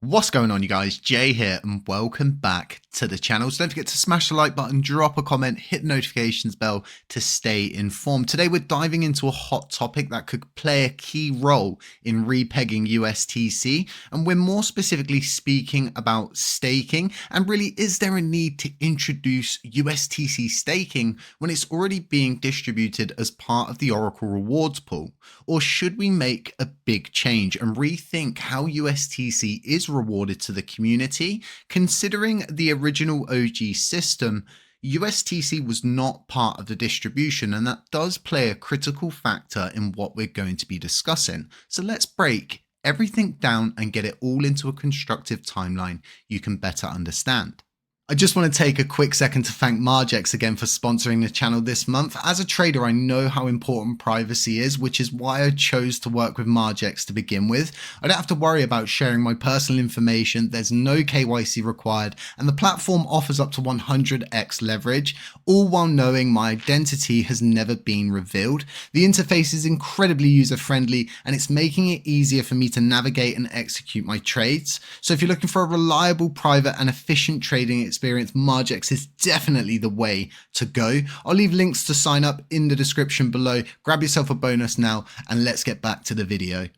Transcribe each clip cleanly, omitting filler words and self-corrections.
What's going on, you guys? Jay here and welcome back to the channel. So don't forget to smash the like button, drop a comment, hit the notifications bell to stay informed. Today we're diving into a hot topic that could play a key role in repegging USTC, and we're more specifically speaking about staking. And really, is there a need to introduce USTC staking when it's already being distributed as part of the Oracle rewards pool? Or should we make a big change and rethink how USTC is rewarded to the community? Considering the original OG system, USTC was not part of the distribution, and that does play a critical factor in what we're going to be discussing. So let's break everything down and get it all into a constructive timeline you can better understand. I just want to take a quick second to thank Margex again for sponsoring the channel this month. As a trader, I know how important privacy is, which is why I chose to work with Margex to begin with. I don't have to worry about sharing my personal information, there's no KYC required, and the platform offers up to 100x leverage, all while knowing my identity has never been revealed. The interface is incredibly user-friendly, and it's making it easier for me to navigate and execute my trades. So if you're looking for a reliable, private, and efficient trading experience, Margex is definitely the way to go. I'll leave links to sign up in the description below. Grab yourself a bonus now and let's get back to the video.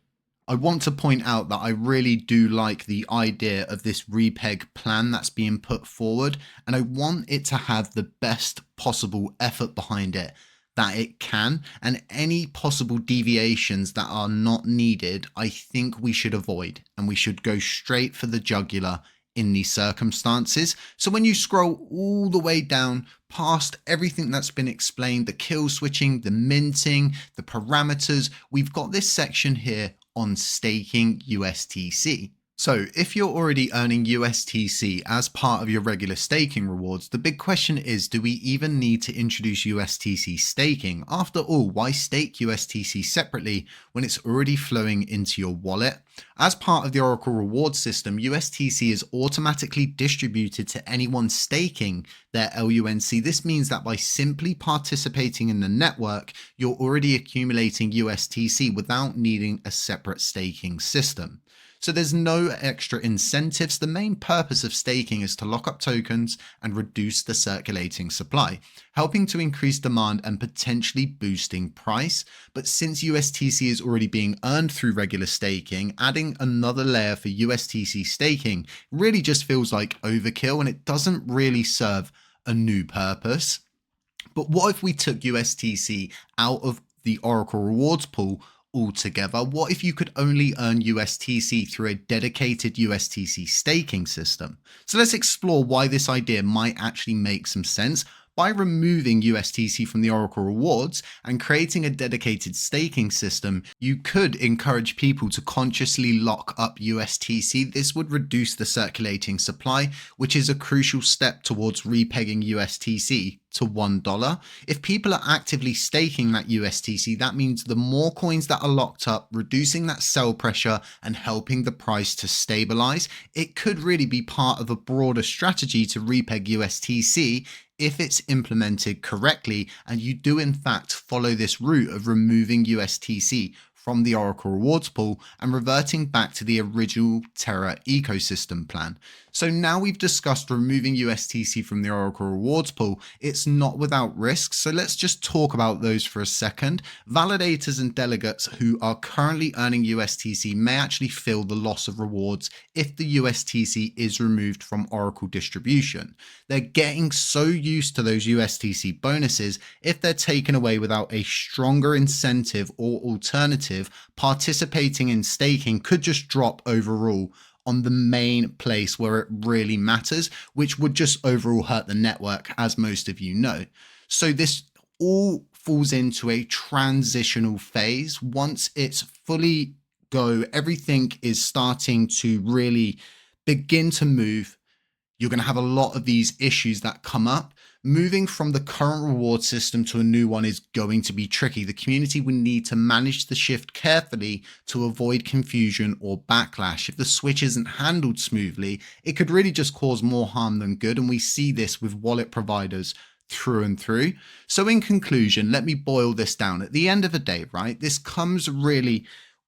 I want to point out that I really do like the idea of this repeg plan that's being put forward, and I want it to have the best possible effort behind it that it can, and any possible deviations that are not needed, I think we should avoid, and we should go straight for the jugular in these circumstances. So when you scroll all the way down past everything that's been explained, the kill switching, the minting, the parameters, we've got this section here on staking USTC. So if you're already earning USTC as part of your regular staking rewards, the big question is, do we even need to introduce USTC staking? After all, why stake USTC separately when it's already flowing into your wallet? As part of the Oracle reward system, USTC is automatically distributed to anyone staking their LUNC. This means that by simply participating in the network, you're already accumulating USTC without needing a separate staking system. So there's no extra incentives. The main purpose of staking is to lock up tokens and reduce the circulating supply, helping to increase demand and potentially boosting price. But since USTC is already being earned through regular staking, adding another layer for USTC staking really just feels like overkill, and it doesn't really serve a new purpose. But what if we took USTC out of the Oracle rewards pool altogether? What if you could only earn USTC through a dedicated USTC staking system? So let's explore why this idea might actually make some sense. By removing USTC from the Oracle rewards and creating a dedicated staking system, you could encourage people to consciously lock up USTC. This would reduce the circulating supply, which is a crucial step towards repegging USTC to $1. If people are actively staking that USTC, that means the more coins that are locked up, reducing that sell pressure and helping the price to stabilize. It could really be part of a broader strategy to repeg USTC if it's implemented correctly, and you do in fact follow this route of removing USTC from the Oracle rewards pool and reverting back to the original Terra ecosystem plan. So now we've discussed removing USTC from the Oracle rewards pool, it's not without risks. So let's just talk about those for a second. Validators and delegates who are currently earning USTC may actually feel the loss of rewards if the USTC is removed from Oracle distribution. They're getting so used to those USTC bonuses, if they're taken away without a stronger incentive or alternative, participating in staking could just drop overall on the main place where it really matters, which would just overall hurt the network, as most of you know. So this all falls into a transitional phase. Once it's fully go, everything is starting to really begin to move. You're going to have a lot of these issues that come up. Moving from the current reward system to a new one is going to be tricky. The community will need to manage the shift carefully to avoid confusion or backlash. If the switch isn't handled smoothly, it could really just cause more harm than good. And we see this with wallet providers through and through. So in conclusion, let me boil this down. At the end of the day, right, this comes really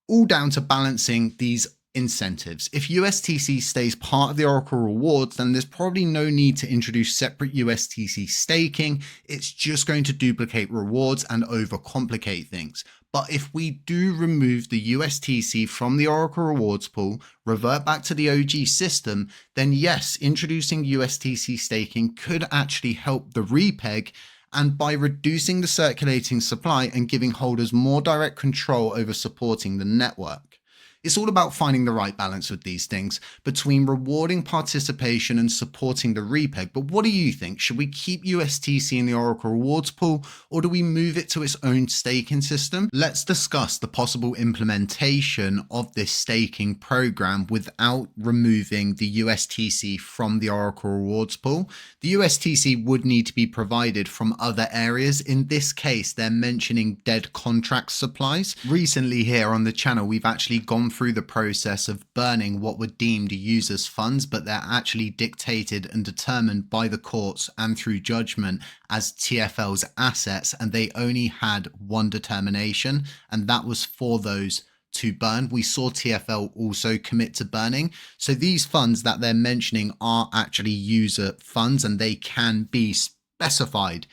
all down to balancing these incentives. If USTC stays part of the Oracle rewards, then there's probably no need to introduce separate USTC staking. It's just going to duplicate rewards and overcomplicate things. But if we do remove the USTC from the Oracle rewards pool, revert back to the OG system, then yes, introducing USTC staking could actually help the repeg, and by reducing the circulating supply and giving holders more direct control over supporting the network. It's all about finding the right balance with these things between rewarding participation and supporting the repeg. But what do you think? Should we keep USTC in the Oracle rewards pool, or do we move it to its own staking system? Let's discuss the possible implementation of this staking program without removing the USTC from the Oracle rewards pool. The USTC would need to be provided from other areas. In this case, they're mentioning dead contract supplies. Recently here on the channel, we've actually gone through the process of burning what were deemed users' funds, but they're actually dictated and determined by the courts and through judgment as TFL's assets, and they only had one determination, and that was for those to burn. We saw TFL also commit to burning. So these funds that they're mentioning are actually user funds, and they can be specified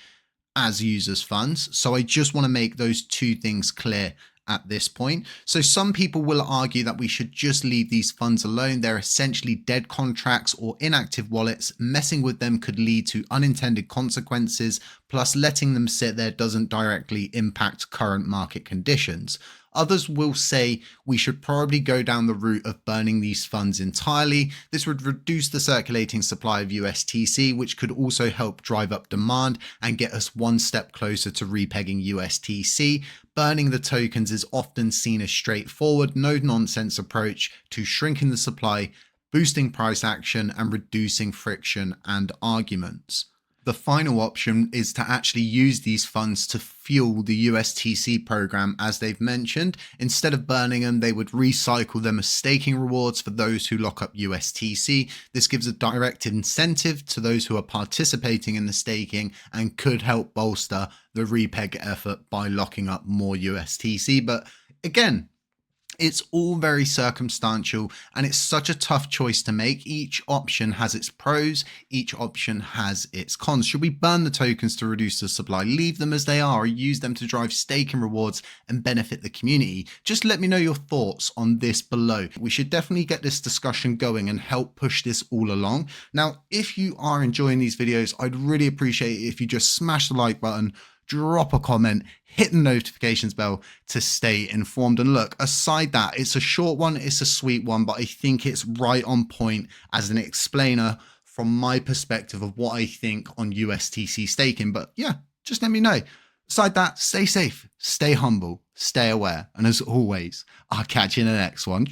as users' funds. So I just want to make those two things clear at this point. So some people will argue that we should just leave these funds alone. They're essentially dead contracts or inactive wallets. Messing with them could lead to unintended consequences, plus letting them sit there doesn't directly impact current market conditions. Others will say we should probably go down the route of burning these funds entirely. This would reduce the circulating supply of USTC, which could also help drive up demand and get us one step closer to repegging USTC. Burning the tokens is often seen as straightforward, no-nonsense approach to shrinking the supply, boosting price action, and reducing friction and arguments. The final option is to actually use these funds to fuel the USTC program, as they've mentioned. Instead of burning them, they would recycle them as staking rewards for those who lock up USTC. This gives a direct incentive to those who are participating in the staking and could help bolster the repeg effort by locking up more USTC. But again, it's all very circumstantial, and it's such a tough choice to make. Each option has its pros, each option has its cons. Should we burn the tokens to reduce the supply, leave them as they are, or use them to drive staking rewards and benefit the community? Just let me know your thoughts on this below. We should definitely get this discussion going and help push this all along. Now, if you are enjoying these videos, I'd really appreciate it if you just smash the like button, drop a comment, hit the notifications bell to stay informed. And look, aside that, it's a short one, it's a sweet one, but I think it's right on point as an explainer from my perspective of what I think on USTC staking. But yeah, just let me know. Aside that, stay safe, stay humble, stay aware. And as always, I'll catch you in the next one.